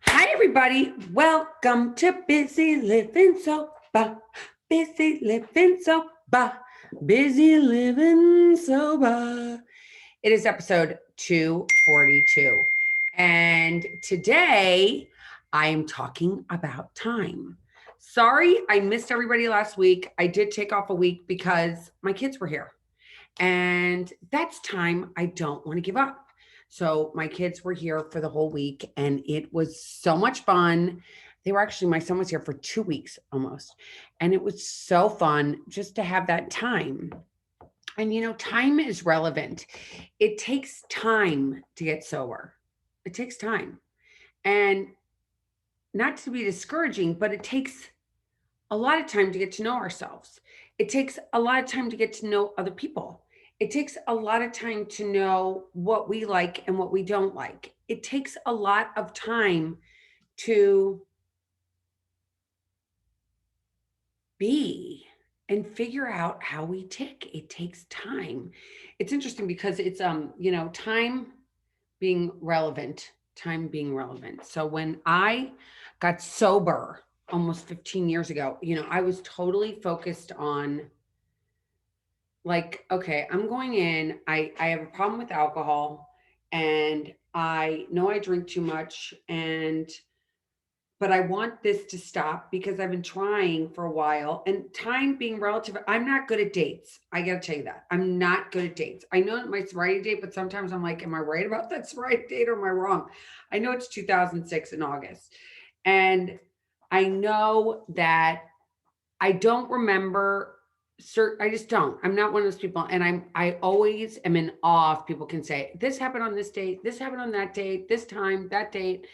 Hi, everybody. Welcome to Busy Living Sober. Busy Living Sober. Busy Living Sober. It is episode 242. And today I am talking about time. Sorry, I missed everybody last week. I did take off a week because my kids were here. And that's time I don't want to give up. So my kids were here for the whole week and it was so much fun. They were actually, my son was here for 2 weeks almost. And it was so fun just to have that time. And time is relevant. It takes time to get sober. It takes time. And not to be discouraging, but it takes a lot of time to get to know ourselves. It takes a lot of time to get to know other people. It takes a lot of time to know what we like and what we don't like. It takes a lot of time to be and figure out how we tick. It takes time. It's interesting because it's time being relevant, time being relevant. So when I got sober almost 15 years ago, I was totally focused on like, okay, I'm going in, I have a problem with alcohol and I know I drink too much and but I want this to stop because I've been trying for a while and time being relative. I'm not good at dates. I got to tell you that. I'm not good at dates. I know my sobriety date, but sometimes I'm like, am I right about that sobriety date or am I wrong? I know it's 2006 in August. And I know that I don't remember I just don't. I'm not one of those people. And I always am in awe if people can say, this happened on this date, this happened on that date, this time, that date.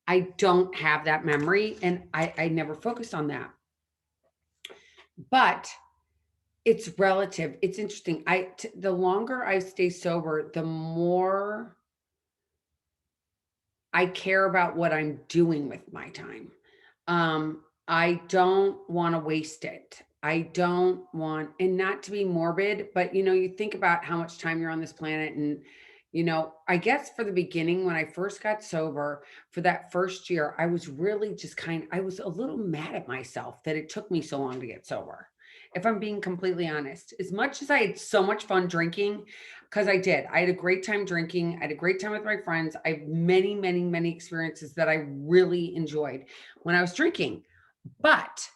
I don't have that memory and I never focused on that. But it's relative. It's interesting. The longer I stay sober, the more I care about what I'm doing with my time. I don't want to waste it. I don't want, and not to be morbid, but you think about how much time you're on this planet. And, I guess for the beginning, when I first got sober for that first year, I was really just I was a little mad at myself that it took me so long to get sober. If I'm being completely honest, as much as I had so much fun drinking, because I did. I had a great time drinking. I had a great time with my friends. I have many, many, many experiences that I really enjoyed when I was drinking. But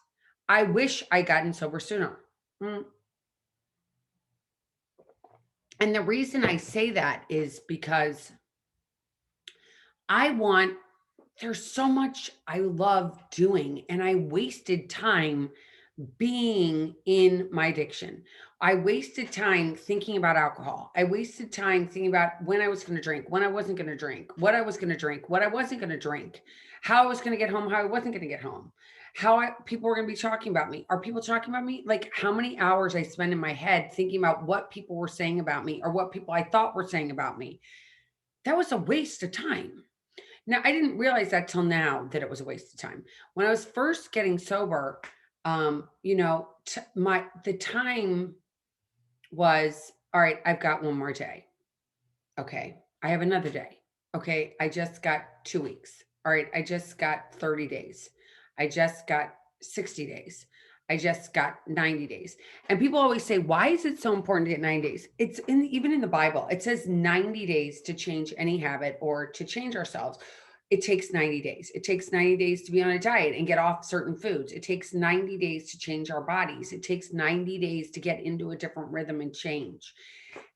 I wish I gotten sober sooner. Mm. And the reason I say that is because I want, there's so much I love doing, and I wasted time being in my addiction. I wasted time thinking about alcohol. I wasted time thinking about when I was going to drink, when I wasn't going to drink, what I was going to drink, what I wasn't going to drink, how I was going to get home, how I wasn't going to get home, people were going to be talking about me. Are people talking about me? Like how many hours I spend in my head thinking about what people were saying about me or what people I thought were saying about me. That was a waste of time. Now, I didn't realize that till now that it was a waste of time. When I was first getting sober, my the time was all right. I've got one more day. Okay, I have another day. Okay, I just got 2 weeks. All right, I just got 30 days. I just got 60 days. I just got 90 days. And people always say, why is it so important to get 90 days? It's even in the Bible, it says 90 days to change any habit or to change ourselves. It takes 90 days. It takes 90 days to be on a diet and get off certain foods. It takes 90 days to change our bodies. It takes 90 days to get into a different rhythm and change.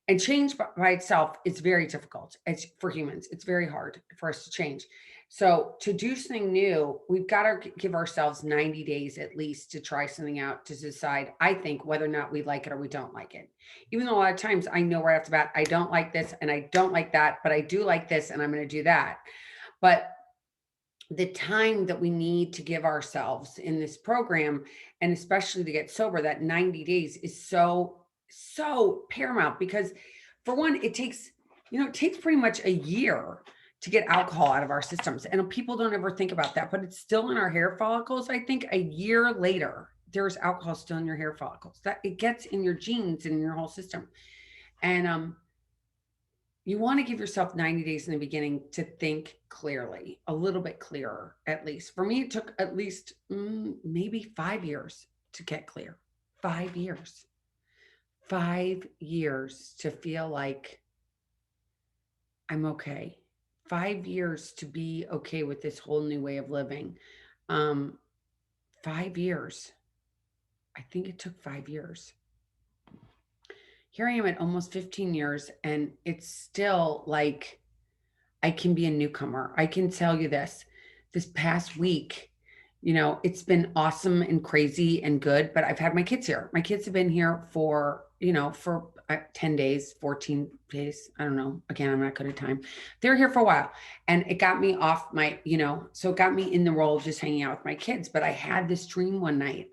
And change by itself is very difficult. It's for humans. It's very hard for us to change. So to do something new, we've got to give ourselves 90 days at least to try something out to decide, I think, whether or not we like it or we don't like it. Even though a lot of times I know right off the bat, I don't like this and I don't like that, but I do like this and I'm going to do that. But the time that we need to give ourselves in this program, and especially to get sober, that 90 days is so paramount because for one, it takes pretty much a year to get alcohol out of our systems. And people don't ever think about that, but it's still in our hair follicles. I think a year later, there's alcohol still in your hair follicles. That it gets in your genes and in your whole system. And you want to give yourself 90 days in the beginning to think clearly, a little bit clearer, at least. For me, it took at least maybe 5 years to get clear. 5 years. 5 years to feel like I'm okay. 5 years to be okay with this whole new way of living. Um, 5 years. I think it took 5 years. Here I am at almost 15 years, and it's still like I can be a newcomer. I can tell you this past week, it's been awesome and crazy and good, but I've had my kids here. My kids have been here for 10 days, 14 days. I don't know. Again, I'm not good at time. They're here for a while, and it got me off so it got me in the role of just hanging out with my kids. But I had this dream one night,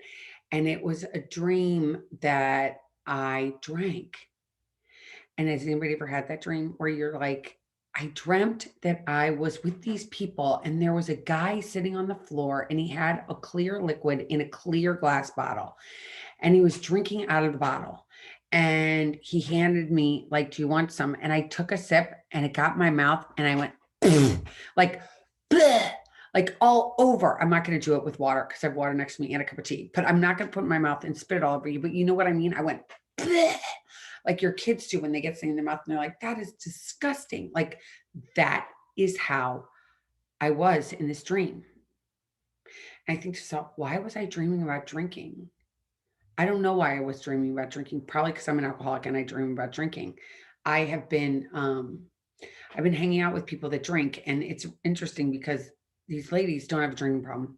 and it was a dream that I drank. And has anybody ever had that dream where you're like, I dreamt that I was with these people and there was a guy sitting on the floor and he had a clear liquid in a clear glass bottle and he was drinking out of the bottle. And he handed me, like, do you want some? And I took a sip and it got my mouth and I went, like, bleh, like all over. I'm not going to do it with water because I have water next to me and a cup of tea, but I'm not going to put it in my mouth and spit it all over you. But you know what I mean? I went, bleh, like your kids do when they get something in their mouth and they're like, that is disgusting. Like that is how I was in this dream. And I think to myself, why was I dreaming about drinking? I don't know why I was dreaming about drinking. Probably because I'm an alcoholic and I dream about drinking. I have been I've been hanging out with people that drink, and it's interesting because these ladies don't have a drinking problem.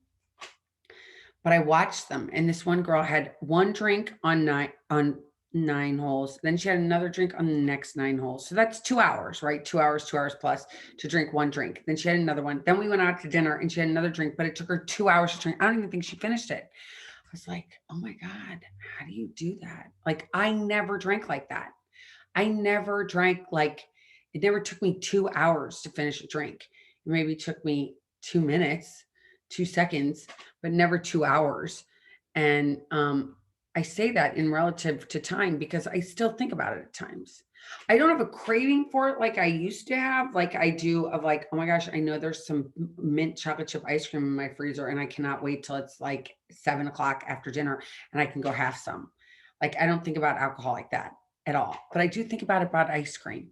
But I watched them, and this one girl had one drink on nine holes. Then she had another drink on the next 9 holes. So that's 2 hours, right? 2 hours plus to drink one drink. Then she had another one. Then we went out to dinner and she had another drink, but it took her 2 hours to drink. I don't even think she finished it. I was like, oh my God, how do you do that? Like, I never drank like that. I never drank like, it never took me 2 hours to finish a drink. It maybe took me 2 minutes, 2 seconds, but never 2 hours. And I say that in relative to time because I still think about it at times. I don't have a craving for it like I used to have, like I do of like, oh my gosh, I know there's some mint chocolate chip ice cream in my freezer and I cannot wait till it's like 7 o'clock after dinner and I can go have some. Like I don't think about alcohol like that at all, but I do think about ice cream.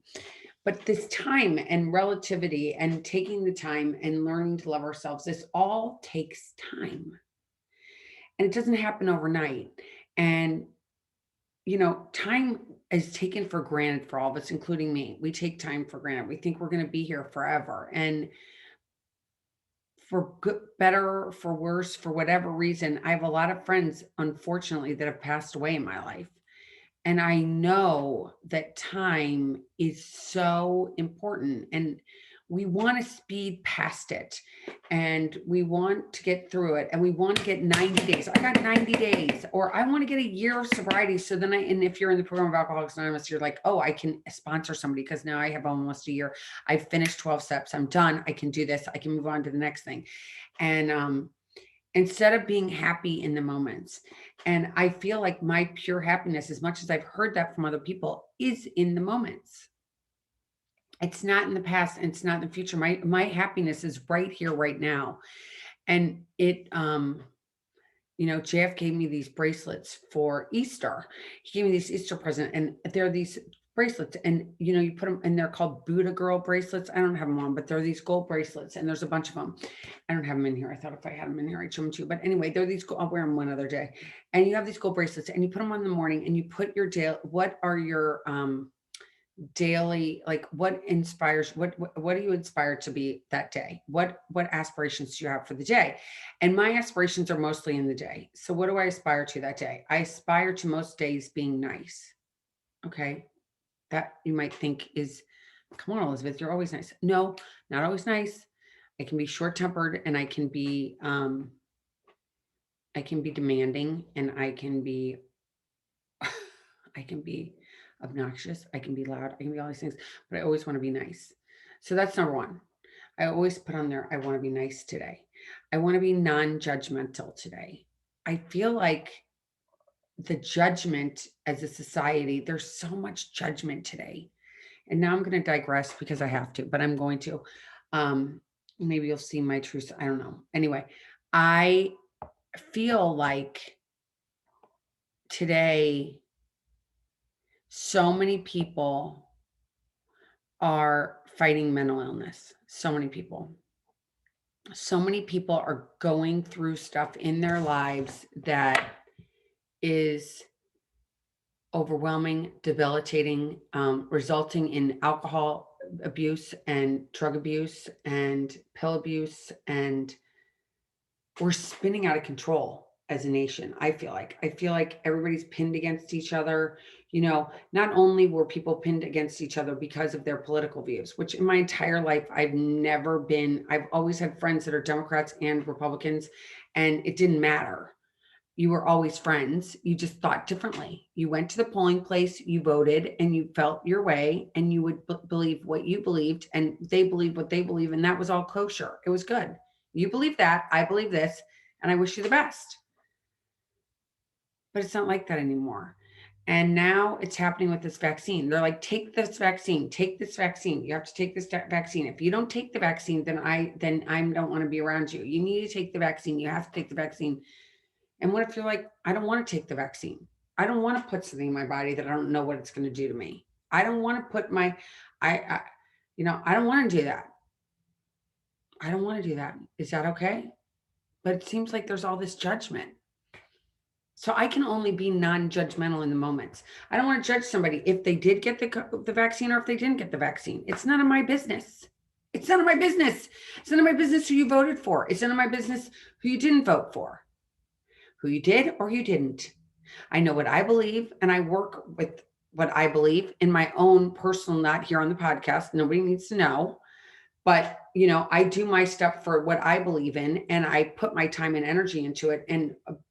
But this time and relativity and taking the time and learning to love ourselves, this all takes time. And it doesn't happen overnight. And, time is taken for granted for all of us, including me. We take time for granted. We think we're going to be here forever. And for good, better, for worse, for whatever reason, I have a lot of friends, unfortunately, that have passed away in my life. And I know that time is so important and we want to speed past it and we want to get through it and we want to get 90 days. I got 90 days or I want to get a year of sobriety. So then and if you're in the program of Alcoholics Anonymous, you're like, oh, I can sponsor somebody because now I have almost a year. I've finished 12 steps. I'm done. I can do this. I can move on to the next thing. And, instead of being happy in the moments. And I feel like my pure happiness, as much as I've heard that from other people, is in the moments. It's not in the past and it's not in the future. My happiness is right here, right now. And JF gave me these bracelets for Easter. He gave me these Easter present, and they're these bracelets, and you put them, and they're called Buddha Girl bracelets. I don't have them on, but they're these gold bracelets, and there's a bunch of them. I don't have them in here. I thought if I had them in here, I'd show them to you. But anyway, they're these. I'll wear them one other day. And you have these gold bracelets, and you put them on in the morning, and you put your what are your daily, like what inspires, what do you inspire to be that day? What aspirations do you have for the day? And my aspirations are mostly in the day. So what do I aspire to that day? I aspire to most days being nice. Okay. That you might think is, come on, Elizabeth, you're always nice. No, not always nice. I can be short-tempered and I can be demanding and I can be obnoxious, I can be loud, I can be all these things, but I always want to be nice. So that's number one. I always put on there, I want to be nice today. I want to be non-judgmental today. I feel like the judgment as a society, there's so much judgment today. And now I'm going to digress because I have to, but I'm going to. Um, Maybe you'll see my truth. I don't know. Anyway, I feel like today so many people are fighting mental illness. So many people. So many people are going through stuff in their lives that is overwhelming, debilitating, resulting in alcohol abuse and drug abuse and pill abuse. And we're spinning out of control as a nation. I feel like everybody's pinned against each other. Not only were people pinned against each other because of their political views, which in my entire life I've always had friends that are Democrats and Republicans, and it didn't matter. You were always friends. You just thought differently. You went to the polling place, you voted, and you felt your way, and you would believe what you believed, and they believed what they believe, and that was all kosher. It was good. You believe that, I believe this, and I wish you the best. But it's not like that anymore. And now it's happening with this vaccine. They're like, take this vaccine, take this vaccine. You have to take this vaccine. If you don't take the vaccine, then I don't want to be around you. You need to take the vaccine. You have to take the vaccine. And what if you're like, I don't want to take the vaccine? I don't want to put something in my body that I don't know what it's going to do to me. I don't want to put I I don't want to do that. I don't want to do that. Is that okay? But it seems like there's all this judgment. So I can only be non-judgmental in the moments. I don't want to judge somebody if they did get the vaccine or if they didn't get the vaccine. It's none of my business. It's none of my business. It's none of my business who you voted for. It's none of my business who you didn't vote for, who you did or you didn't. I know what I believe, and I work with what I believe in my own personal, not here on the podcast. Nobody needs to know. But, I do my stuff for what I believe in, and I put my time and energy into it.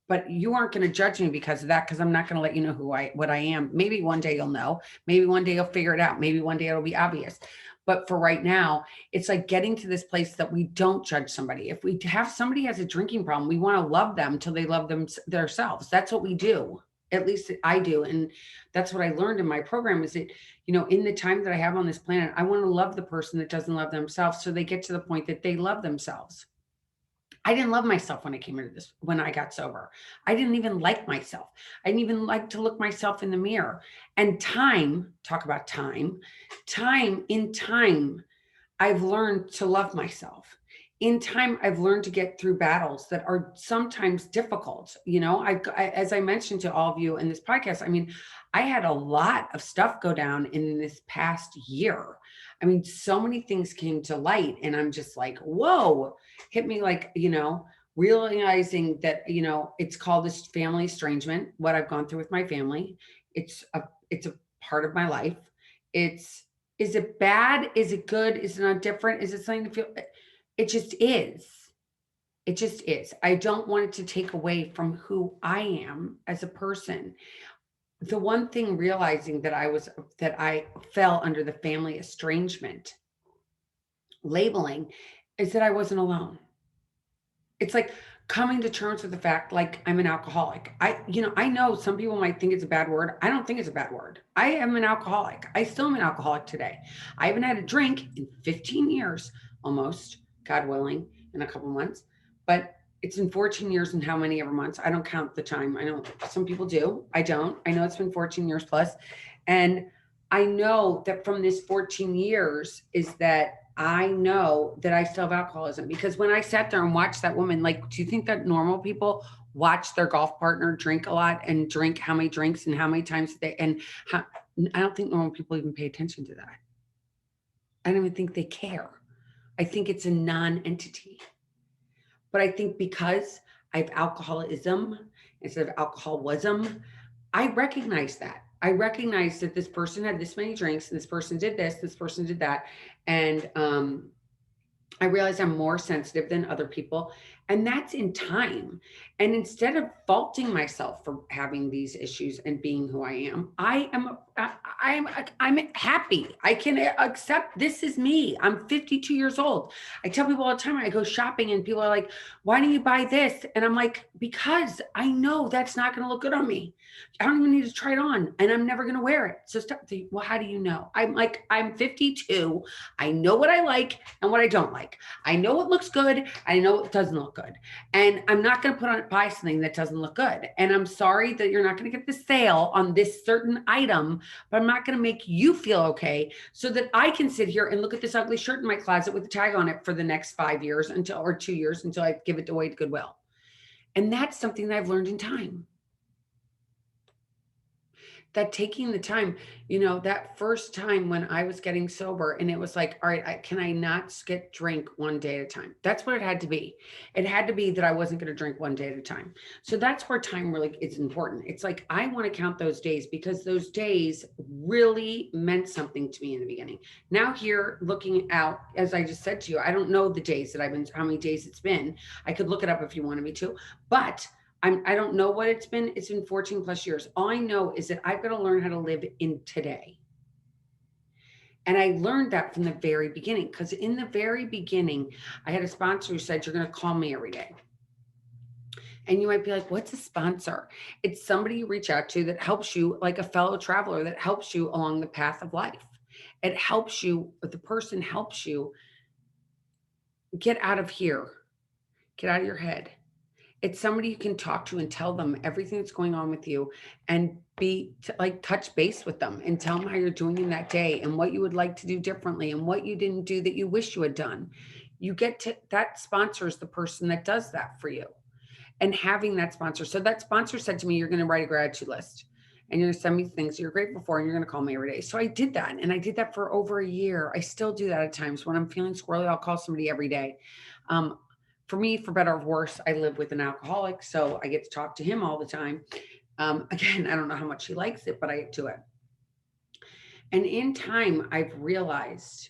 But you aren't going to judge me because of that, because I'm not going to let you know what I am. Maybe one day you'll know. Maybe one day you'll figure it out. Maybe one day it'll be obvious. But for right now, it's like getting to this place that we don't judge somebody. If we have somebody has a drinking problem, we want to love them till they love themselves. That's what we do. At least I do. And that's what I learned in my program is that, in the time that I have on this planet, I want to love the person that doesn't love themselves so they get to the point that they love themselves. I didn't love myself when I came into this, when I got sober. I didn't even like myself. I didn't even like to look myself in the mirror. And talk about in time, I've learned to love myself. In time, I've learned to get through battles that are sometimes difficult. As I mentioned to all of you in this podcast, I had a lot of stuff go down in this past year. So many things came to light, and I'm just like, whoa, hit me like, realizing that, it's called this family estrangement, what I've gone through with my family. It's a part of my life. Is it bad? Is it good? Is it not different? Is it something to feel? It just is. It just is. I don't want it to take away from who I am as a person. The one thing realizing that I fell under the family estrangement labeling is that I wasn't alone. It's like coming to terms with the fact, like, I'm an alcoholic. I know some people might think it's a bad word. I don't think it's a bad word. I am an alcoholic. I still am an alcoholic today. I haven't had a drink in 15 years, almost, God willing, in a couple months. But it's been 14 years and how many ever months? I don't count the time. I know some people do. I don't. I know it's been 14 years plus. And I know that from this 14 years is that I know that I still have alcoholism, because when I sat there and watched that woman, like, do you think that normal people watch their golf partner drink a lot and drink how many drinks and how many times I don't think normal people even pay attention to that. I don't even think they care. I think it's a non-entity. But I think because I have alcoholism instead of alcoholism, I recognize that. I recognize that this person had this many drinks and this person did this person did that. And I realize I'm more sensitive than other people, and that's in time. And instead of faulting myself for having these issues and being who I am, I'm happy. I can accept this is me. I'm 52 years old. I tell people all the time I go shopping and people are like, "Why don't you buy this?" And I'm like, "Because I know that's not going to look good on me. I don't even need to try it on, and I'm never going to wear it." So stop. Well, how do you know? I'm 52. I know what I like and what I don't like. I know what looks good. I know what doesn't look good. And I'm not going to buy something that doesn't look good. And I'm sorry that you're not going to get the sale on this certain item, but I'm not going to make you feel okay so that I can sit here and look at this ugly shirt in my closet with a tag on it for the next 5 years or 2 years until I give it away to Goodwill. And that's something that I've learned in time, that taking the time, that first time when I was getting sober and it was like, all right, can I not get drink one day at a time? That's what it had to be. It had to be that I wasn't going to drink one day at a time. So that's where time really is important. It's like, I want to count those days because those days really meant something to me in the beginning. Now here looking out, as I just said to you, I don't know the days that how many days it's been. I could look it up if you wanted me to, but I don't know what it's been. It's been 14 plus years. All I know is that I've got to learn how to live in today. And I learned that from the very beginning because in the very beginning, I had a sponsor who said, "You're going to call me every day." And you might be like, "What's a sponsor?" It's somebody you reach out to that helps you, like a fellow traveler that helps you along the path of life. It helps you, the person helps you get out of here, get out of your head. It's somebody you can talk to and tell them everything that's going on with you and like touch base with them and tell them how you're doing in that day and what you would like to do differently and what you didn't do that you wish you had done. You get to that sponsor is the person that does that for you, and having that sponsor. So that sponsor said to me, "You're going to write a gratitude list and you're going to send me things you're grateful for and you're going to call me every day." So I did that, and I did that for over a year. I still do that at times. When I'm feeling squirrely, I'll call somebody every day. Um, for me, for better or worse, I live with an alcoholic, so I get to talk to him all the time. Again, I don't know how much he likes it, but I do it. And in time, I've realized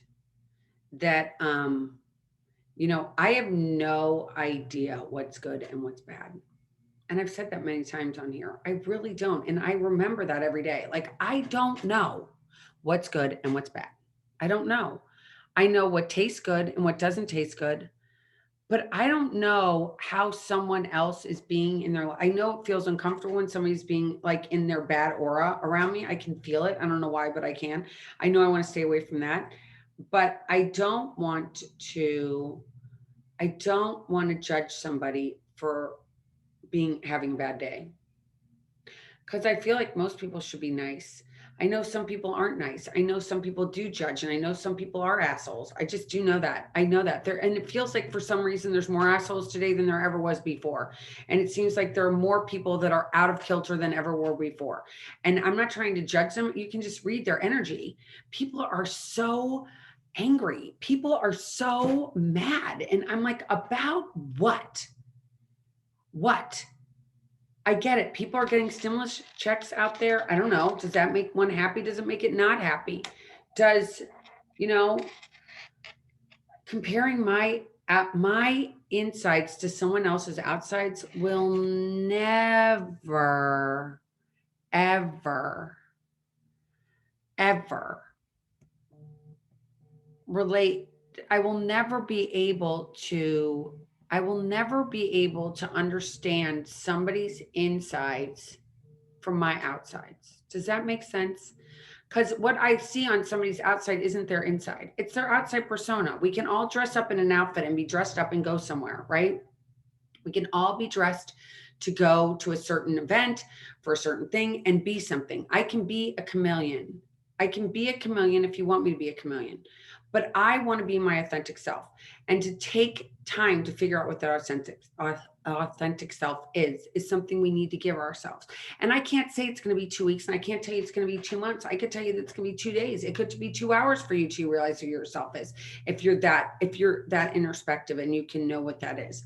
that, I have no idea what's good and what's bad. And I've said that many times on here. I really don't. And I remember that every day. Like, I don't know what's good and what's bad. I don't know. I know what tastes good and what doesn't taste good, but I don't know how someone else is being in their life. I know it feels uncomfortable when somebody's being like in their bad aura around me. I can feel it. I don't know why, but I can. I know I want to stay away from that. But I don't want to judge somebody for being having a bad day, because I feel like most people should be nice. I know some people aren't nice. I know some people do judge, and I know some people are assholes. I just do know that. I know that there, and it feels like for some reason there's more assholes today than there ever was before. And it seems like there are more people that are out of kilter than ever were before. And I'm not trying to judge them. You can just read their energy. People are so angry. People are so mad. And I'm like, about what? What? I get it. People are getting stimulus checks out there. I don't know. Does that make one happy? Does it make it not happy? Does, you know, comparing my insides to someone else's outsides will never, ever, ever relate. I will never be able to I will never be able to understand somebody's insides from my outsides. Does that make sense? Because what I see on somebody's outside isn't their inside. It's their outside persona. We can all dress up in an outfit and be dressed up and go somewhere, right? We can all be dressed to go to a certain event for a certain thing and be something. I can be a chameleon. I can be a chameleon if you want me to be a chameleon. But I want to be my authentic self, and to take time to figure out what that authentic self is something we need to give ourselves. And I can't say it's going to be 2 weeks, and I can't tell you it's going to be 2 months. I could tell you that it's going to be 2 days. It could be 2 hours for you to realize who yourself is. If you're that introspective and you can know what that is.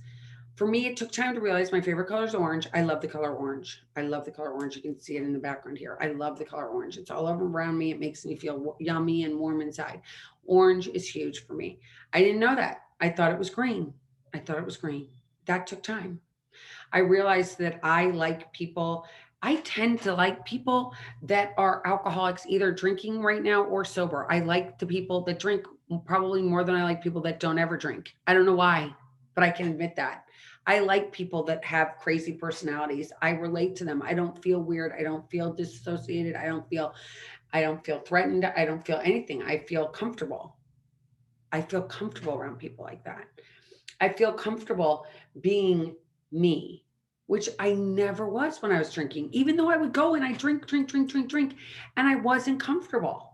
For me, it took time to realize my favorite color is orange. I love the color orange. I love the color orange. You can see it in the background here. I love the color orange. It's all over around me. It makes me feel yummy and warm inside. Orange is huge for me. I didn't know that. I thought it was green. I thought it was green. That took time. I realized that I like people. I tend to like people that are alcoholics, either drinking right now or sober. I like the people that drink probably more than I like people that don't ever drink. I don't know why, but I can admit that. I like people that have crazy personalities. I relate to them. I don't feel weird. I don't feel disassociated. I don't feel threatened. I don't feel anything. I feel comfortable. I feel comfortable around people like that. I feel comfortable being me, which I never was when I was drinking, even though I would go and I drink, drink, drink, drink, drink, and I wasn't comfortable.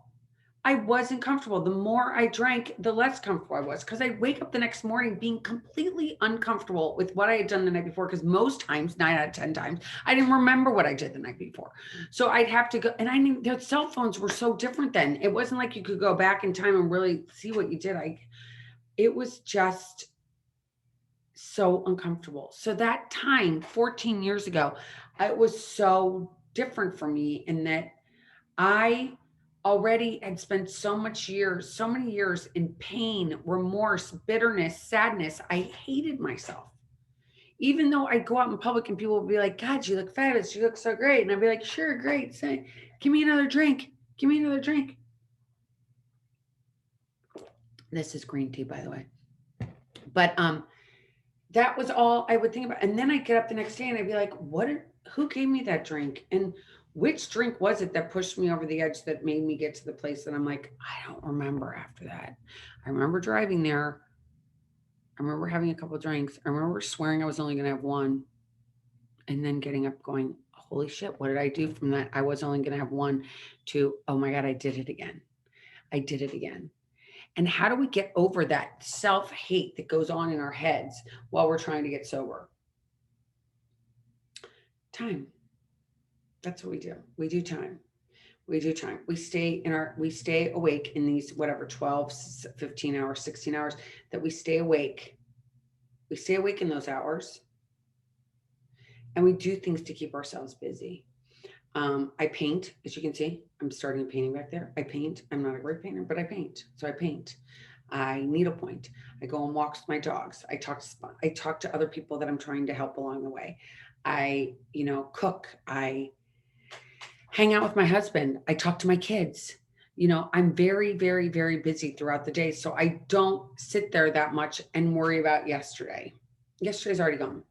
I wasn't comfortable. The more I drank, the less comfortable I was because I'd wake up the next morning being completely uncomfortable with what I had done the night before. Because most times, 9 out of 10 times, I didn't remember what I did the night before. So I'd have to go, and I knew their cell phones were so different then. It wasn't like you could go back in time and really see what you did. It was just so uncomfortable. So that time 14 years ago, it was so different for me in that I already had spent so many years in pain, remorse, bitterness, sadness. I hated myself. Even though I'd go out in public and people would be like, God, you look fabulous. You look so great. And I'd be like, sure, great. Say, give me another drink. Give me another drink. This is green tea, by the way. But that was all I would think about. And then I'd get up the next day and I'd be like, who gave me that drink? And which drink was it that pushed me over the edge that made me get to the place that I'm like, I don't remember after that. I remember driving there. I remember having a couple of drinks. I remember swearing I was only going to have one and then getting up going, holy shit, what did I do from that? I was only going to have one to, oh my God, I did it again. I did it again. And how do we get over that self hate that goes on in our heads while we're trying to get sober? Time. That's what we do. We do time. We do time. We stay awake in these whatever 12, 15 hours, 16 hours that we stay awake. We stay awake in those hours and we do things to keep ourselves busy. I paint, as you can see. I'm starting a painting back there. I paint. I'm not a great painter, but I paint. So I paint. I needlepoint. I go on walks with my dogs. I talk to other people that I'm trying to help along the way. I, cook. I hang out with my husband. I talk to my kids. I'm very, very, very busy throughout the day. So I don't sit there that much and worry about yesterday. Yesterday's already gone.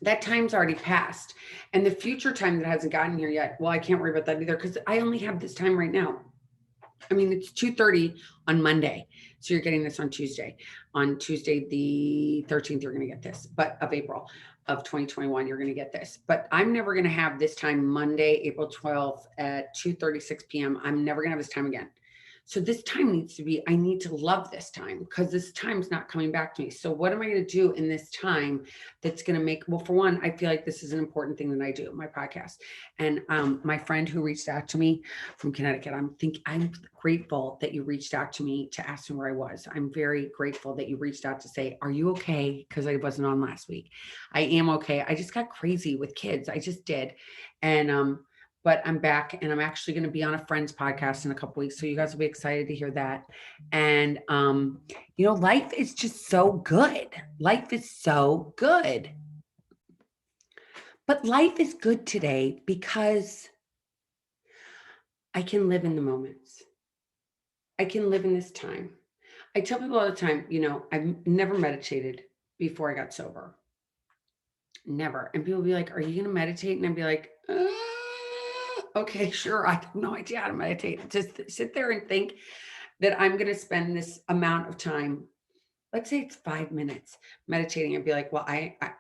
That time's already passed. And the future time that hasn't gotten here yet, well, I can't worry about that either because I only have this time right now. I mean, it's 2:30 on Monday. So you're getting this on Tuesday. On Tuesday, the 13th, you're going to get this, but of April of 2021, you're going to get this. But I'm never going to have this time Monday, April 12th at 2:36 p.m. I'm never going to have this time again. So this time needs to be, I need to love this time because this time's not coming back to me. So what am I going to do in this time that's going to make, well, for one, I feel like this is an important thing that I do, my podcast. And my friend who reached out to me from Connecticut, I'm grateful that you reached out to me to ask me where I was. I'm very grateful that you reached out to say, are you okay? Because I wasn't on last week. I am okay. I just got crazy with kids. I just did. And but I'm back and I'm actually going to be on a friend's podcast in a couple weeks. So you guys will be excited to hear that. And, life is just so good. Life is so good. But life is good today because I can live in the moments. I can live in this time. I tell people all the time, I've never meditated before I got sober. Never. And people be like, are you going to meditate? And I'd be like, okay, sure. I have no idea how to meditate. Just sit there and think that I'm going to spend this amount of time. Let's say it's 5 minutes meditating. I'd be like, well,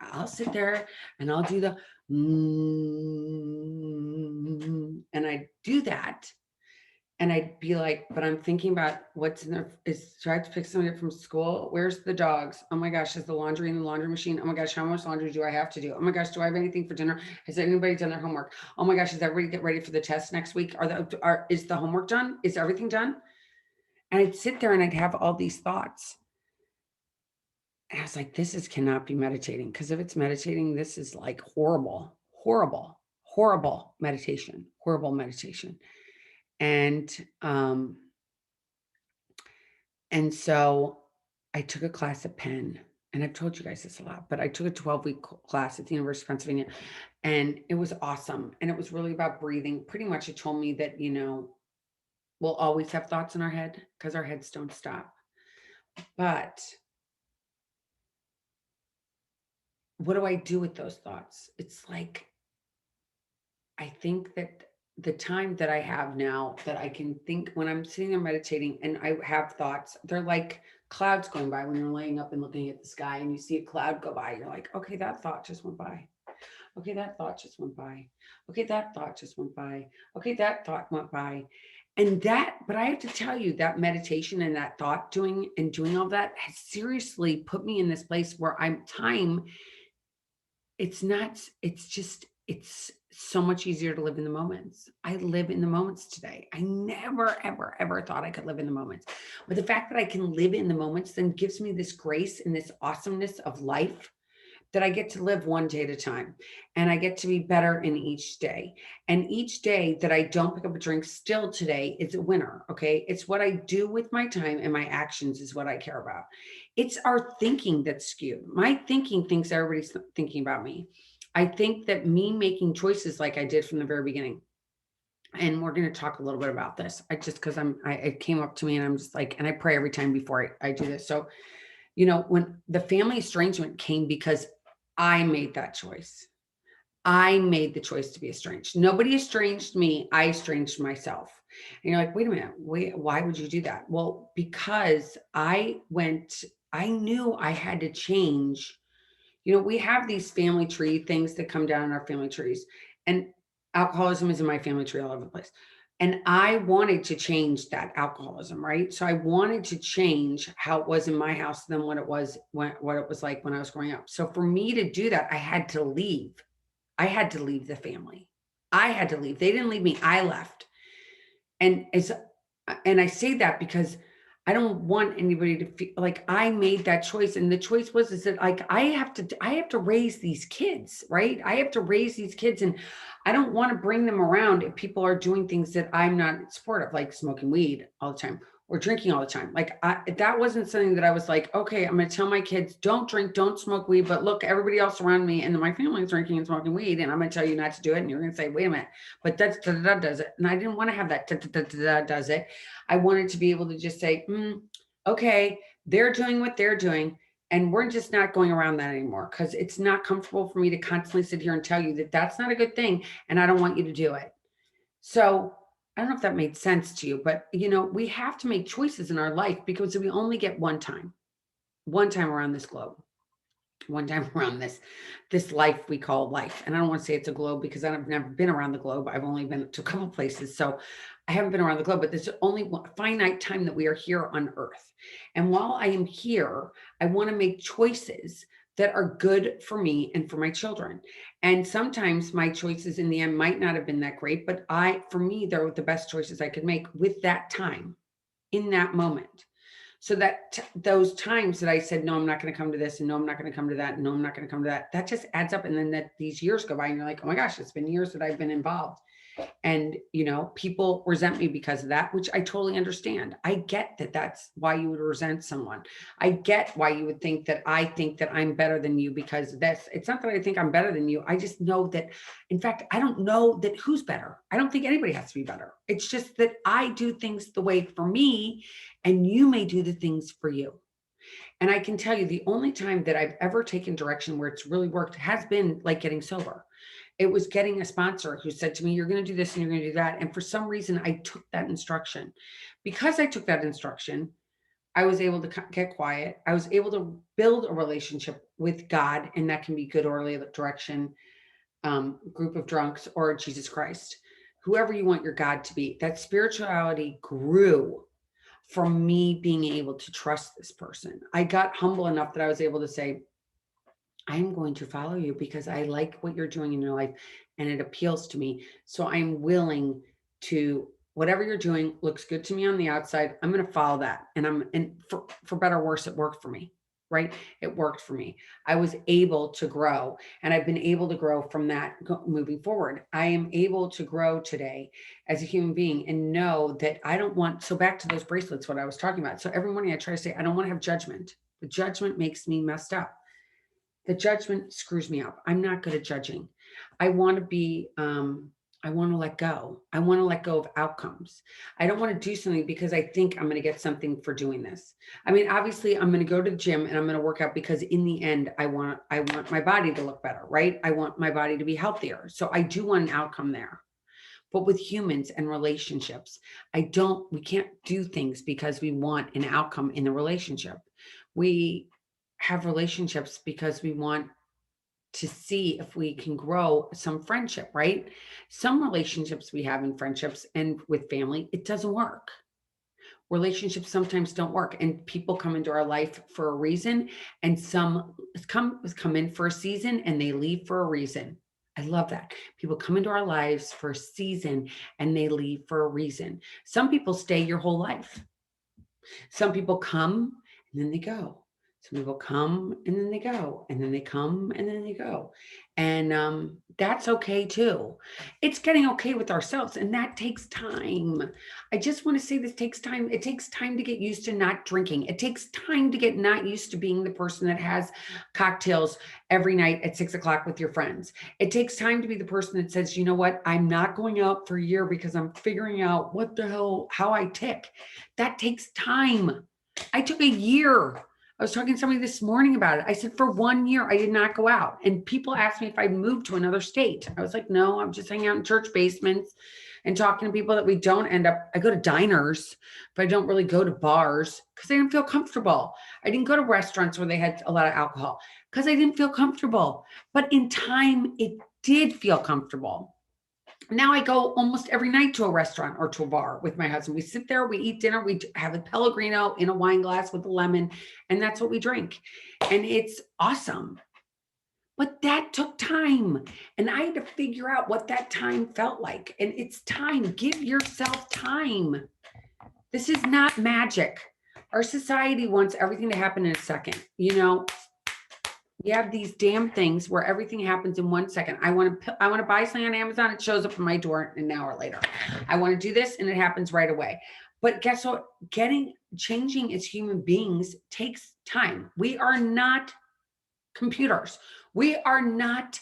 I'll sit there and I'll do the, and I do that. And I'd be like, but I'm thinking about what's in there. Do I have to pick something up from school? Where's the dogs? Oh my gosh, is the laundry in the laundry machine? Oh my gosh, how much laundry do I have to do? Oh my gosh, do I have anything for dinner? Has anybody done their homework? Oh my gosh, is everybody get ready for the test next week? Is the homework done? Is everything done? And I'd sit there and I'd have all these thoughts. And I was like, cannot be meditating. Because if it's meditating, this is like horrible, horrible, horrible meditation, horrible meditation. And so I took a class at Penn, and I've told you guys this a lot, but I took a 12-week class at the University of Pennsylvania, and it was awesome. And it was really about breathing. Pretty much it told me that, we'll always have thoughts in our head because our heads don't stop. But what do I do with those thoughts? It's like, I think that the time that I have now that I can think when I'm sitting there meditating and I have thoughts, they're like clouds going by when you're laying up and looking at the sky and you see a cloud go by. You're like, okay, that thought just went by. Okay, that thought just went by. Okay, that thought just went by. Okay, that thought went by. But I have to tell you that meditation and that thought doing all that has seriously put me in this place where it's not, it's so much easier to live in the moments. I live in the moments today. I never, ever, ever thought I could live in the moments. But the fact that I can live in the moments then gives me this grace and this awesomeness of life that I get to live one day at a time and I get to be better in each day. And each day that I don't pick up a drink still today is a winner. Okay. It's what I do with my time and my actions is what I care about. It's our thinking that's skewed. My thinking thinks everybody's thinking about me. I think that me making choices like I did from the very beginning. And we're going to talk a little bit about this. I just because it came up to me and I'm just like, and I pray every time before I do this. So when the family estrangement came because I made that choice. I made the choice to be estranged. Nobody estranged me. I estranged myself. And you're like, wait a minute, why would you do that? Well, because I knew I had to change. We have these family tree things that come down in our family trees, and alcoholism is in my family tree all over the place. And I wanted to change that alcoholism, right? So I wanted to change how it was in my house than what it was what it was like when I was growing up. So for me to do that, I had to leave. I had to leave the family. I had to leave. They didn't leave me. I left. And it's and I say that because I don't want anybody to feel like I made that choice. And the choice was is that like I have to raise these kids, right? I have to raise these kids and I don't want to bring them around if people are doing things that I'm not in support of, like smoking weed all the time or drinking all the time. Like that wasn't something that I was like, okay, I'm going to tell my kids, don't drink, don't smoke weed, but look, everybody else around me and my family is drinking and smoking weed. And I'm going to tell you not to do it. And you're going to say, wait a minute, but that's does it. And I didn't want to have that does it. I wanted to be able to just say, okay, they're doing what they're doing. And we're just not going around that anymore because it's not comfortable for me to constantly sit here and tell you that that's not a good thing. And I don't want you to do it. So I don't know if that made sense to you, but we have to make choices in our life because we only get one time around this globe, one time around this life we call life. And I don't want to say it's a globe because I've never been around the globe. I've only been to a couple places. So I haven't been around the globe, but there's only one finite time that we are here on earth. And while I am here, I want to make choices that are good for me and for my children. And sometimes my choices in the end might not have been that great, but for me, they're the best choices I could make with that time in that moment. So that those times that I said, no, I'm not going to come to this, and no, I'm not going to come to that, and no, I'm not going to come to that, that just adds up. And then these years go by and you're like, oh my gosh, it's been years that I've been involved. And, people resent me because of that, which I totally understand. I get that that's why you would resent someone. I get why you would think that I think that I'm better than you because it's not that I think I'm better than you. I just know that, in fact, I don't know that who's better. I don't think anybody has to be better. It's just that I do things the way for me and you may do the things for you. And I can tell you the only time that I've ever taken direction where it's really worked has been like getting sober. It was getting a sponsor who said to me, you're going to do this and you're going to do that. And for some reason, I took that instruction. Because I took that instruction, I was able to get quiet. I was able to build a relationship with God, and that can be good or early direction, group of drunks, or Jesus Christ, whoever you want your God to be. That spirituality grew from me being able to trust this person. I got humble enough that I was able to say, I'm going to follow you because I like what you're doing in your life and it appeals to me. So I'm willing to, whatever you're doing looks good to me on the outside. I'm going to follow that. And for better or worse, it worked for me, right? It worked for me. I was able to grow, and I've been able to grow from that moving forward. I am able to grow today as a human being and know that I don't want, so back to those bracelets, what I was talking about. So every morning I try to say, I don't want to have judgment. The judgment makes me messed up. The judgment screws me up. I'm not good at judging. I want to be, I want to let go. I want to let go of outcomes. I don't want to do something because I think I'm going to get something for doing this. I mean, obviously I'm going to go to the gym and I'm going to work out because in the end, I want my body to look better, right? I want my body to be healthier. So I do want an outcome there. But with humans and relationships, we can't do things because we want an outcome in the relationship. We have relationships because we want to see if we can grow some friendship, right? Some relationships we have in friendships and with family, it doesn't work. Relationships sometimes don't work, and people come into our life for a reason, and some come in for a season and they leave for a reason. I love that. People come into our lives for a season and they leave for a reason. Some people stay your whole life. Some people come and then they go. Some people come and then they go, and then they come and then they go. And that's okay too. It's getting okay with ourselves, and that takes time. I just want to say this takes time. It takes time to get used to not drinking. It takes time to get not used to being the person that has cocktails every night at 6 o'clock with your friends. It takes time to be the person that says, you know what, I'm not going out for a year because I'm figuring out what the hell, how I tick. That takes time. I took a year. I was talking to somebody this morning about it. I said, for 1 year, I did not go out. And people asked me if I moved to another state. I was like, no, I'm just hanging out in church basements and talking to people that we don't end up. I go to diners, but I don't really go to bars because I didn't feel comfortable. I didn't go to restaurants where they had a lot of alcohol because I didn't feel comfortable. But in time, it did feel comfortable. Now I go almost every night to a restaurant or to a bar with my husband. We sit there, we eat dinner, we have a Pellegrino in a wine glass with a lemon, and that's what we drink. And it's awesome. But that took time. And I had to figure out what that time felt like. And it's time. Give yourself time. This is not magic. Our society wants everything to happen in a second. We have these damn things where everything happens in 1 second. I want to buy something on Amazon. It shows up at my door an hour later. I want to do this and it happens right away. But guess what? Changing as human beings takes time. We are not computers. We are not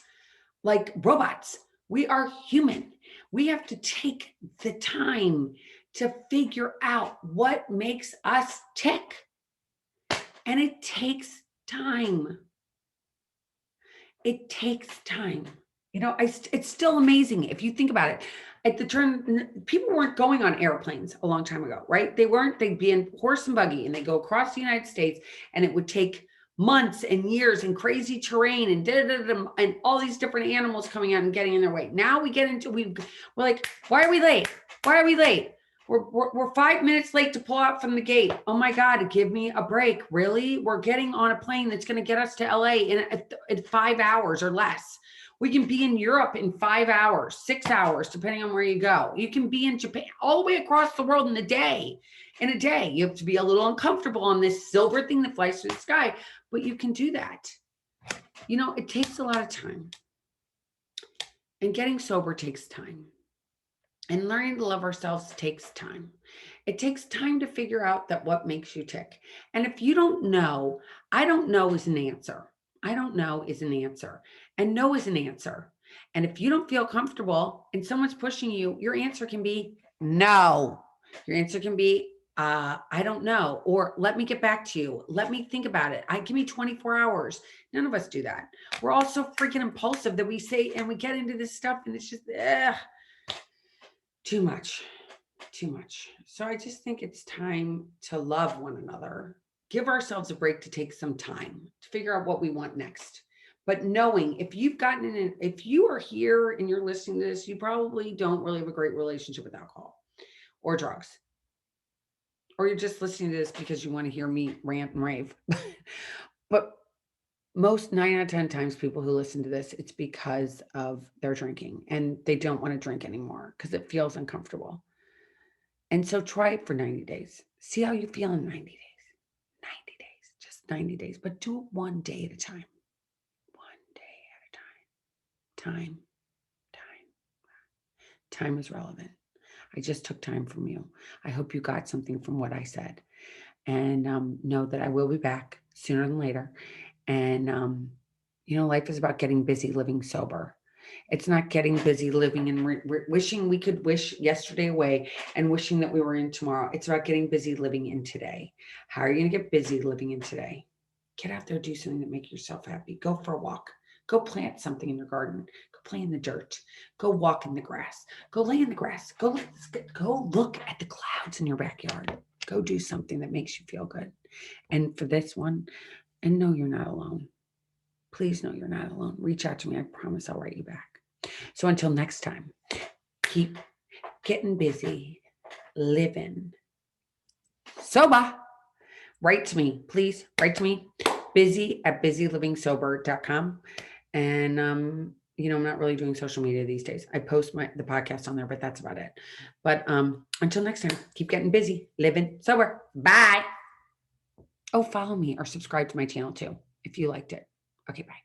like robots. We are human. We have to take the time to figure out what makes us tick. And it takes time. It takes time. It's still amazing if you think about it. At the turn, people weren't going on airplanes a long time ago, right? They weren't. They'd be in horse and buggy, and they go across the United States, and it would take months and years and crazy terrain and and all these different animals coming out and getting in their way. Now we're like, why are we late? Why are we late? We're 5 minutes late to pull out from the gate. Oh my God, give me a break. Really? We're getting on a plane that's going to get us to LA in 5 hours or less. We can be in Europe in 5 hours, 6 hours, depending on where you go. You can be in Japan, all the way across the world in a day. In a day, you have to be a little uncomfortable on this silver thing that flies through the sky, but you can do that. It takes a lot of time. And getting sober takes time. And learning to love ourselves takes time. It takes time to figure out that what makes you tick. And if you don't know, I don't know is an answer. I don't know is an answer. And no is an answer. And if you don't feel comfortable and someone's pushing you, your answer can be no. Your answer can be, I don't know. Or let me get back to you. Let me think about it. Give me 24 hours. None of us do that. We're all so freaking impulsive that we say, and we get into this stuff and it's just, too much. So I just think it's time to love one another. Give ourselves a break to take some time to figure out what we want next. But knowing if if you are here and you're listening to this, you probably don't really have a great relationship with alcohol or drugs. Or you're just listening to this because you want to hear me rant and rave. But most 9 out of 10 times people who listen to this, it's because of their drinking and they don't want to drink anymore because it feels uncomfortable. And so try it for 90 days. See how you feel in 90 days. 90 days, just 90 days, but do it one day at a time. One day at a time. Time is relevant. I just took time from you. I hope you got something from what I said. And know that I will be back. sooner than later. And, life is about getting busy living sober. It's not getting busy living and wishing we could wish yesterday away and wishing that we were in tomorrow. It's about getting busy living in today. How are you going to get busy living in today? Get out there, do something that makes yourself happy. Go for a walk. Go plant something in your garden. Go play in the dirt. Go walk in the grass. Go lay in the grass. Go look at the clouds in your backyard. Go do something that makes you feel good. And for this one, and no, you're not alone. Please know you're not alone. Reach out to me. I promise I'll write you back. So until next time, keep getting busy, living sober. Write to me, please. Write to me, busy@busylivingsober.com. And I'm not really doing social media these days. I post the podcast on there, but that's about it. But until next time, keep getting busy, living sober. Bye. Oh, follow me or subscribe to my channel too if you liked it. Okay, bye.